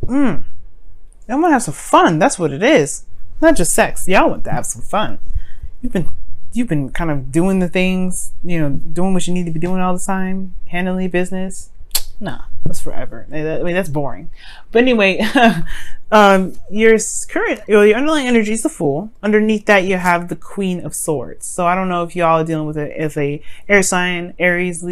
Y'all want to have some fun. That's what it is. Not just sex. Y'all want to have some fun. You've been kind of doing the things, doing what you need to be doing all the time, handling your business. Nah, that's forever. I mean, that's boring. But anyway, your underlying energy is the Fool. Underneath that, you have the Queen of Swords. So I don't know if y'all are dealing with it as a air sign, Aries,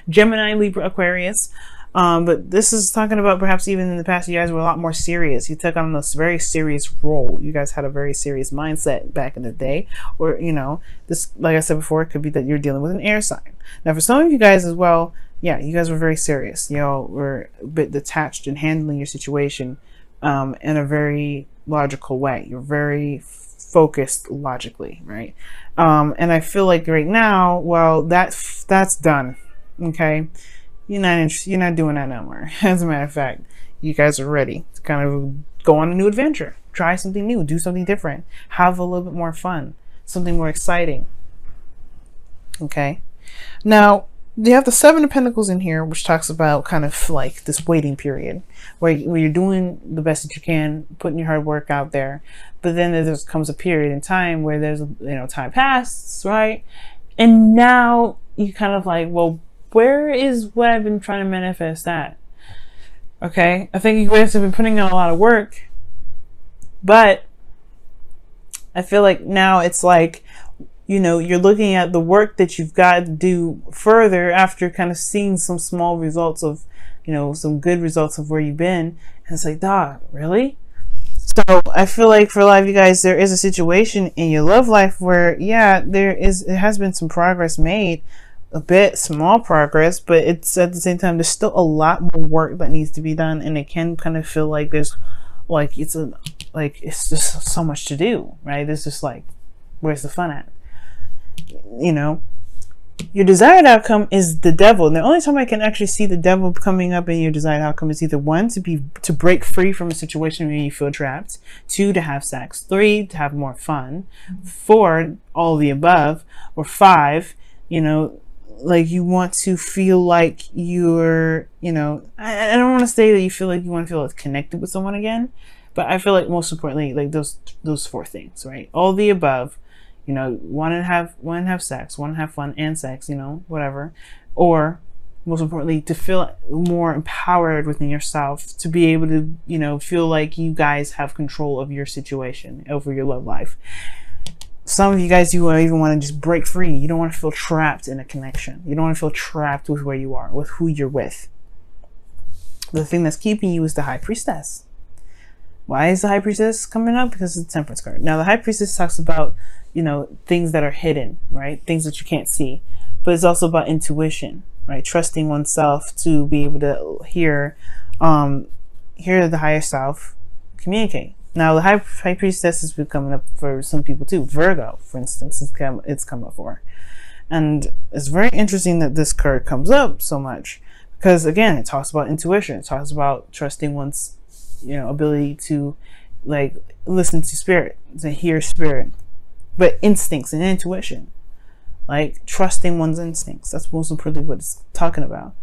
Gemini, Libra, Aquarius. But this is talking about perhaps even in the past, you guys were a lot more serious. You took on this very serious role. You guys had a very serious mindset back in the day. Or, this, like I said before, it could be that you're dealing with an air sign. Now, for some of you guys as well, yeah, you guys were very serious. Y'all were a bit detached in handling your situation in a very logical way. You're very focused logically, right? And I feel like right now, well, that's done. Okay. You're not doing that no more. As a matter of fact, you guys are ready to kind of go on a new adventure, try something new, do something different, have a little bit more fun, something more exciting. Okay. Now, you have the Seven of Pentacles in here, which talks about kind of like this waiting period where you're doing the best that you can, putting your hard work out there. But then there comes a period in time where there's, time passes, right? And now you kind of like, well, where is what I've been trying to manifest at? Okay. I think you guys have been putting in a lot of work, but I feel like now it's like, you're looking at the work that you've got to do further after kind of seeing some small results of, some good results of where you've been. And it's like, dog, really? So I feel like for a lot of you guys, there is a situation in your love life where, yeah, it has been some progress made, a bit small progress, but it's at the same time, there's still a lot more work that needs to be done. And it can kind of feel like it's just so much to do, right? It's just like, where's the fun at? Your desired outcome is the devil. And the only time I can actually see the devil coming up in your desired outcome is either 1, to break free from a situation where you feel trapped, 2, to have sex, 3, to have more fun, 4, all the above, or 5, like you want to feel like you're, I don't want to say that you feel like you want to feel connected with someone again, but I feel like most importantly, like those 4 things, right? All the above. Want to have sex, want to have fun and sex, whatever. Or most importantly, to feel more empowered within yourself, to be able to, feel like you guys have control of your situation, over your love life. Some of you guys, you even want to just break free. You don't want to feel trapped in a connection. You don't want to feel trapped with where you are, with who you're with. The thing that's keeping you is the High Priestess. Why is the High Priestess coming up? Because it's the Temperance card. Now, the High Priestess talks about, things that are hidden, right? Things that you can't see. But it's also about intuition, right? Trusting oneself to be able to hear the higher self communicate. Now, the High Priestess has been coming up for some people too. Virgo, for instance, it's come up for. And it's very interesting that this card comes up so much because, again, it talks about intuition. It talks about trusting one's ability to listen to spirit, to hear spirit, but instincts and intuition, like trusting one's instincts. That's most importantly what it's talking about.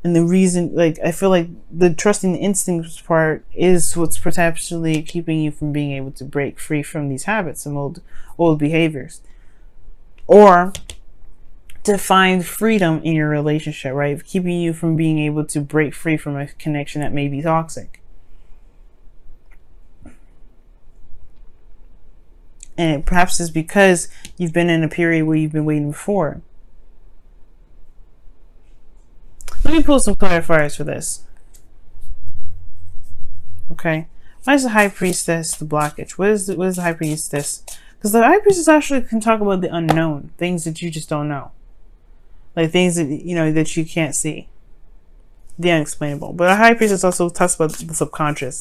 And the reason, I feel like the trusting the instincts part is what's potentially keeping you from being able to break free from these habits and old behaviors, or to find freedom in your relationship, right? Keeping you from being able to break free from a connection that may be toxic. And it perhaps is because you've been in a period where you've been waiting before. Let me pull some clarifiers for this. Okay. Why is the High Priestess the blockage? What is the High Priestess? Because the High Priestess actually can talk about the unknown. Things that you just don't know. Like things that, that you can't see. The unexplainable. But the High Priestess also talks about the subconscious.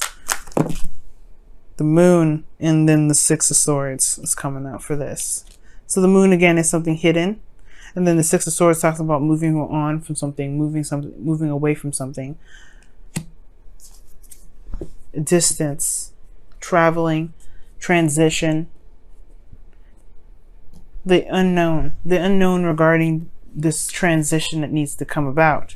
The Moon, and then the Six of Swords is coming out for this. So the Moon, again, is something hidden. And then the Six of Swords talks about moving on from something, moving away from something. Distance, traveling, transition. The unknown regarding this transition that needs to come about.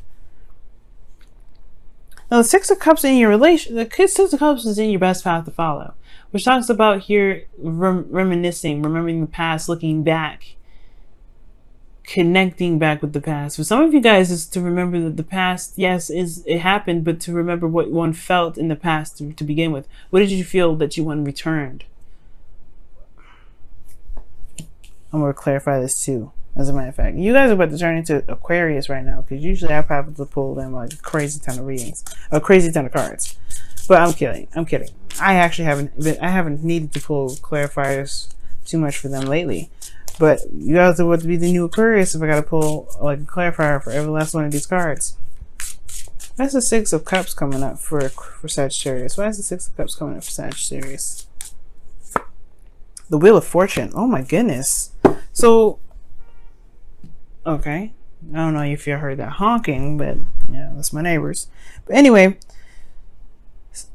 Now, the Six of Cups in your relation, the Six of Cups is in your best path to follow, which talks about here reminiscing, remembering the past, looking back, connecting back with the past. For some of you guys, is to remember that the past, yes, it happened, but to remember what one felt in the past to begin with. What did you feel that you want returned? I'm going to clarify this too. As a matter of fact, you guys are about to turn into Aquarius right now, because usually I probably pull them like a crazy ton of readings, a crazy ton of cards. But I'm kidding. I'm kidding. I actually haven't needed to pull clarifiers too much for them lately. But you guys are about to be the new Aquarius if I got to pull like a clarifier for every last one of these cards. That's the Six of Cups coming up for Sagittarius. Why is the Six of Cups coming up for Sagittarius? The Wheel of Fortune. Oh my goodness. So, okay. I don't know if you heard that honking, but yeah, that's my neighbors. But anyway,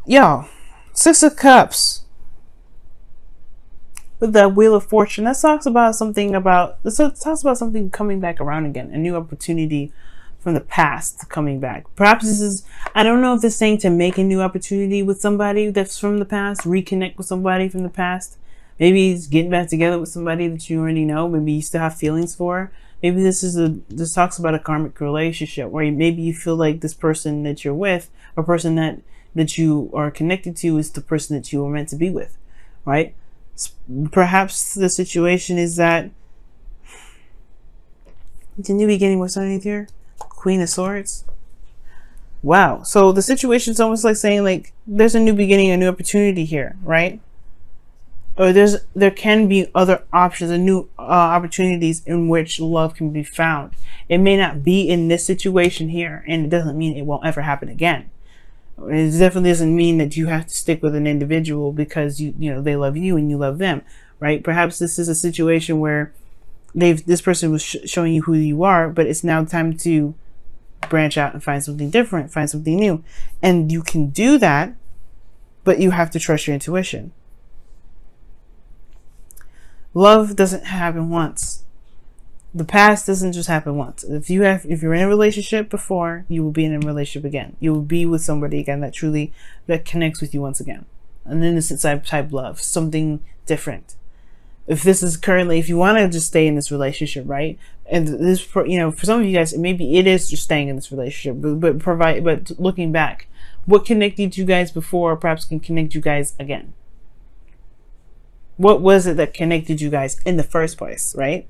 y'all, Six of Cups with that Wheel of Fortune. That talks about something coming back around again, a new opportunity from the past coming back. Perhaps this is, I don't know if this is saying to make a new opportunity with somebody that's from the past, reconnect with somebody from the past. Maybe it's getting back together with somebody that you already know. Maybe you still have feelings for. Maybe this talks about a karmic relationship where maybe you feel like this person that you're with, or person that you are connected to, is the person that you were meant to be with, right? Perhaps the situation is that it's a new beginning. What's underneath here? Queen of Swords. Wow. So the situation is almost like saying like there's a new beginning, a new opportunity here, right? Or there can be other options and new opportunities in which love can be found. It may not be in this situation here, and it doesn't mean it won't ever happen again. It definitely doesn't mean that you have to stick with an individual because you know they love you and you love them, right? Perhaps this is a situation where this person was showing you who you are, but it's now time to branch out and find something different, find something new, and you can do that, but you have to trust your intuition. Love doesn't happen once. The past doesn't just happen once. If you're in a relationship before, you will be in a relationship again. You will be with somebody again that connects with you once again. An innocent type love, something different. If you want to just stay in this relationship, right? And this, for some of you guys, maybe it is just staying in this relationship, but looking back, what connected you guys before perhaps can connect you guys again. What was it that connected you guys in the first place, right?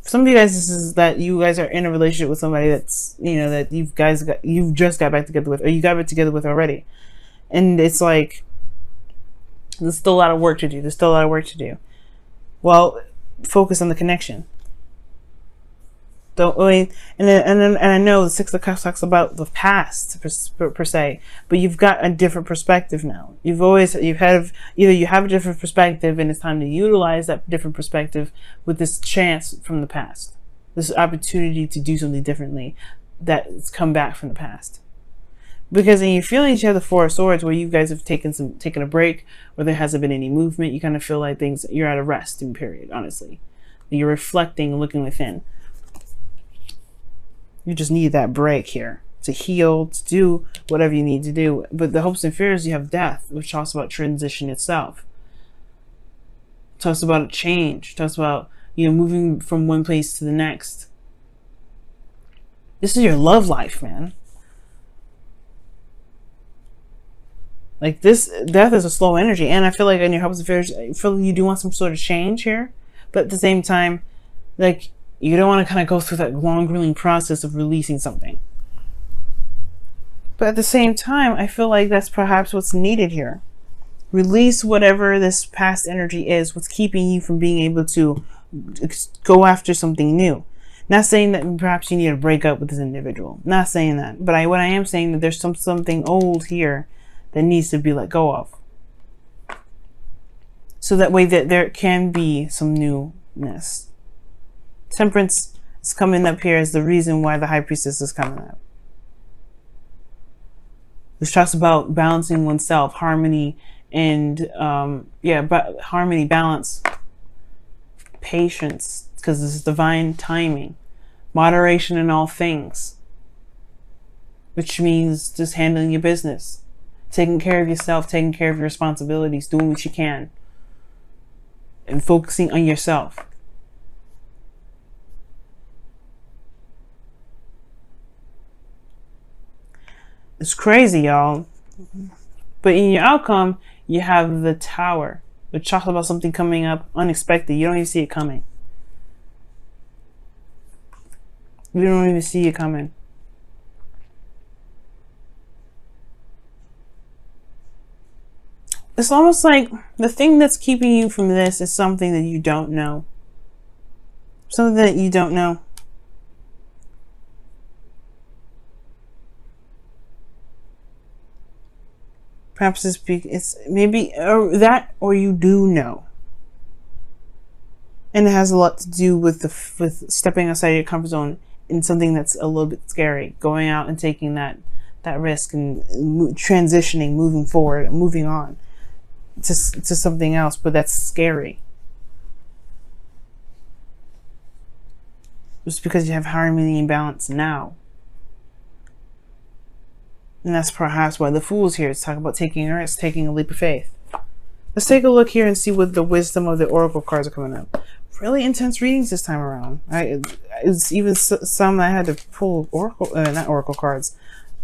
For some of you guys, this is that you guys are in a relationship with somebody that's, that you've just got back together with, or you got back together with already. And it's like, there's still a lot of work to do. Well, focus on the connection. And I know the Six of Cups talks about the past per se, but you've got a different perspective now. You have a different perspective, and it's time to utilize that different perspective with this chance from the past, this opportunity to do something differently that's come back from the past. Because in your feelings, you have the Four of Swords, where you guys have taken a break, where there hasn't been any movement. You kind of feel like you're at a resting period. Honestly, you're reflecting and looking within. You just need that break here to heal, to do whatever you need to do. But the hopes and fears, you have death, which talks about transition itself. It talks about a change. It talks about, moving from one place to the next. This is your love life, man. Like this, death is a slow energy. And I feel like in your hopes and fears, I feel like you do want some sort of change here. But at the same time, like, you don't want to kind of go through that long, grueling process of releasing something. But at the same time, I feel like that's perhaps what's needed here. Release whatever this past energy is, what's keeping you from being able to go after something new. Not saying that perhaps you need to break up with this individual. Not saying that. But what I am saying that there's something old here that needs to be let go of. So that way that there can be some newness. Temperance is coming up here as the reason why the High Priestess is coming up. Which talks about balancing oneself, harmony, and harmony, balance, patience, because this is divine timing, moderation in all things. which means just handling your business, taking care of yourself, taking care of your responsibilities, doing what you can, and focusing on yourself. It's crazy, y'all. But in your outcome, you have the Tower, which talks about something coming up unexpected. You don't even see it coming. You don't even see it coming. It's almost like the thing that's keeping you from this is something that you don't know. Something that you don't know. Perhaps it's maybe that, or you do know. And it has a lot to do with with stepping outside your comfort zone in something that's a little bit scary. Going out and taking that risk and transitioning, moving forward, moving on to something else, but that's scary. Just because you have harmony and balance now. And that's perhaps why the Fool's here. It's talking about taking a risk, taking a leap of faith. Let's take a look here and see what the wisdom of the Oracle cards are coming up. Really intense readings this time around. It's even some I had to pull Oracle, not Oracle cards,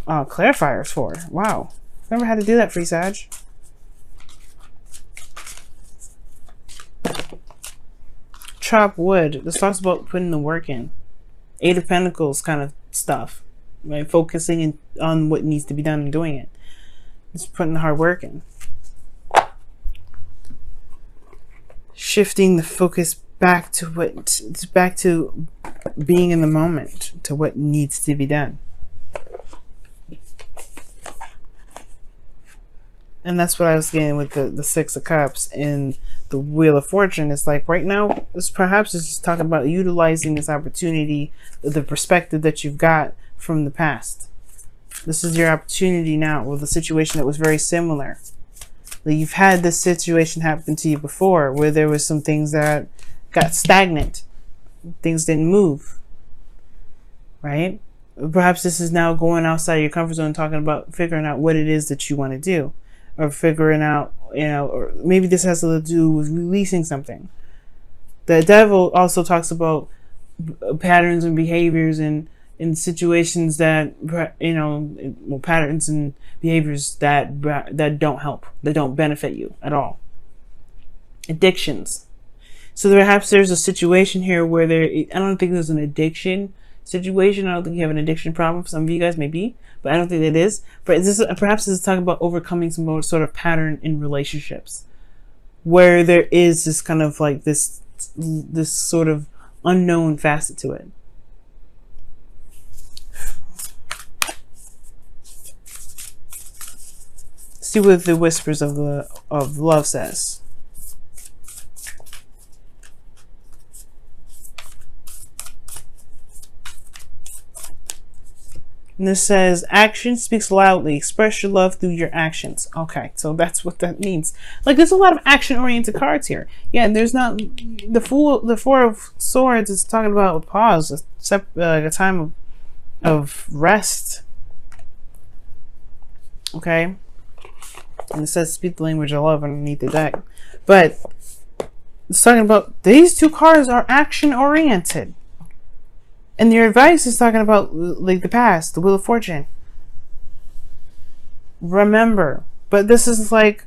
clarifiers for. Wow. Never had to do that, Free Sag. Chop wood. This talks about putting the work in. Eight of Pentacles kind of stuff. Right? Focusing on what needs to be done and doing it. Just putting the hard work in. Shifting the focus back to being in the moment, to what needs to be done. And that's what I was getting with the Six of Cups and the Wheel of Fortune. It's like right now, this perhaps is just talking about utilizing this opportunity, the perspective that you've got from the past. This is your opportunity now with a situation that was very similar. Like you've had this situation happen to you before where there was some things that got stagnant. Things didn't move. Right? Perhaps this is now going outside your comfort zone, talking about figuring out what it is that you want to do. Or figuring out, or maybe this has to do with releasing something. The Devil also talks about patterns and behaviors and in situations that, patterns and behaviors that don't help, that don't benefit you at all. Addictions. So perhaps there's a situation here where I don't think there's an addiction situation. I don't think you have an addiction problem. Some of you guys may be, but I don't think it is. But perhaps this is talking about overcoming some sort of pattern in relationships where there is this kind of like this sort of unknown facet to it. See what the Whispers of Love says. And this says, action speaks loudly. Express your love through your actions. Okay, so that's what that means. Like, there's a lot of action-oriented cards here. Yeah, there's not... The Four of Swords is talking about a pause, a time of rest. Okay? And it says, speak the language of love underneath the deck. But it's talking about these two cards are action-oriented. And your advice is talking about like the past, the Wheel of Fortune. Remember. But this is like,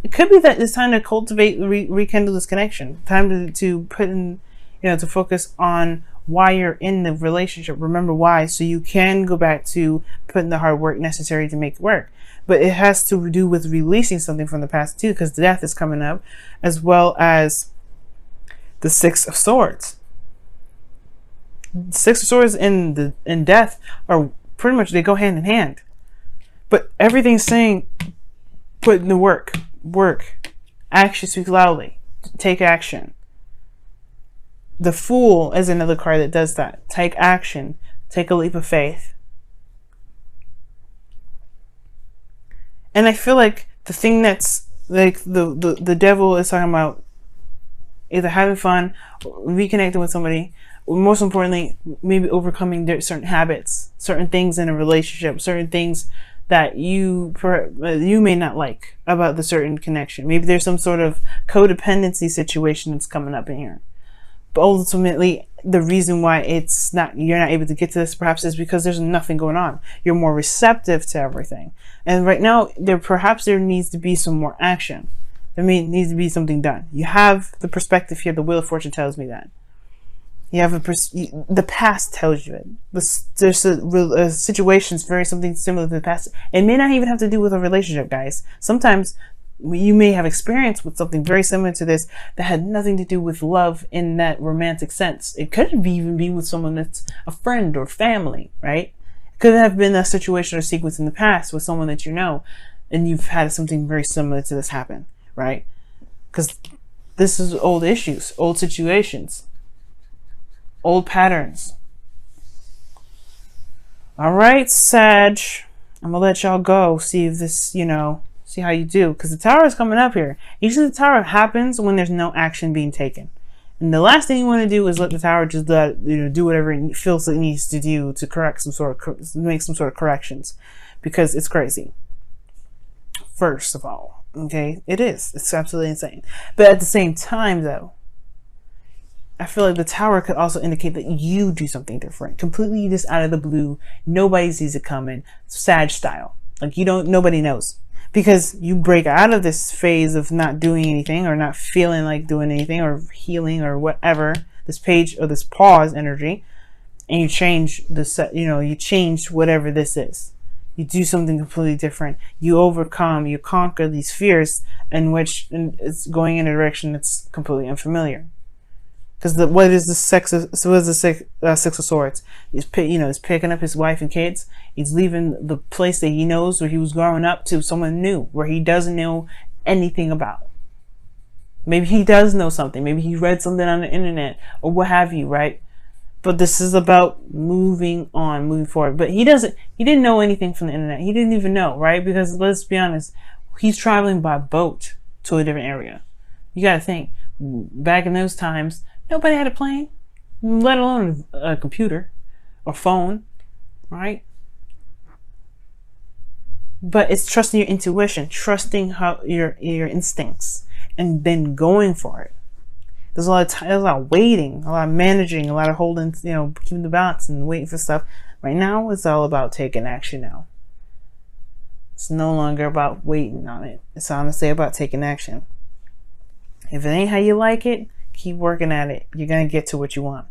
it could be that it's time to cultivate, rekindle this connection. Time to put in, to focus on why you're in the relationship. Remember why, so you can go back to putting the hard work necessary to make it work. But it has to do with releasing something from the past too, because death is coming up, as well as the Six of Swords. Six of Swords and death are pretty much, they go hand in hand. But everything's saying put in the work. Action speaks loudly. Take action. The Fool is another card that does that. Take action. Take a leap of faith. And I feel like the thing that's like the Devil is talking about either having fun, reconnecting with somebody, most importantly, maybe overcoming certain habits, certain things in a relationship, certain things that you may not like about the certain connection. Maybe there's some sort of codependency situation that's coming up in here. But ultimately, the reason why you're not able to get to this perhaps is because there's nothing going on. You're more receptive to everything. And right now, perhaps there needs to be some more action. Needs to be something done. You have the perspective here. The Wheel of Fortune tells me that. You have the past tells you it. There's a situations very something similar to the past. It may not even have to do with a relationship, guys. Sometimes you may have experience with something very similar to this that had nothing to do with love in that romantic sense. It could even be with someone that's a friend or family, right? It could have been a situation or sequence in the past with someone that you know, and you've had something very similar to this happen, right? Because this is old issues, old situations, old patterns. All right, Sag, I'm gonna let y'all go. See if this, see how you do, because the Tower is coming up here. Usually the Tower happens when there's no action being taken, and the last thing you want to do is let the Tower just do whatever it feels it needs to do to correct make some sort of corrections, because it's crazy. First of all, okay, it's absolutely insane. But at the same time, though, I feel like the Tower could also indicate that you do something different, completely just out of the blue. Nobody sees it coming, Sag style. Like nobody knows. Because you break out of this phase of not doing anything or not feeling like doing anything or healing or whatever, this page or this pause energy, and you change you change whatever this is. You do something completely different. You overcome, you conquer these fears in which it's going in a direction that's completely unfamiliar. Because what is the Six of Swords? He's picking up his wife and kids. He's leaving the place that he knows where he was growing up to someone new where he doesn't know anything about. Maybe he does know something. Maybe he read something on the internet or what have you, right? But this is about moving on, moving forward. But he didn't know anything from the internet. He didn't even know, right? Because let's be honest, he's traveling by boat to a different area. You got to think, back in those times, nobody had a plane, let alone a computer or phone, right? But it's trusting your intuition, trusting how your instincts, and then going for it. There's a lot of waiting, a lot of managing, a lot of holding, keeping the balance and waiting for stuff. Right now, it's all about taking action now. It's no longer about waiting on it. It's honestly about taking action. If it ain't how you like it, keep working at it. You're going to get to what you want.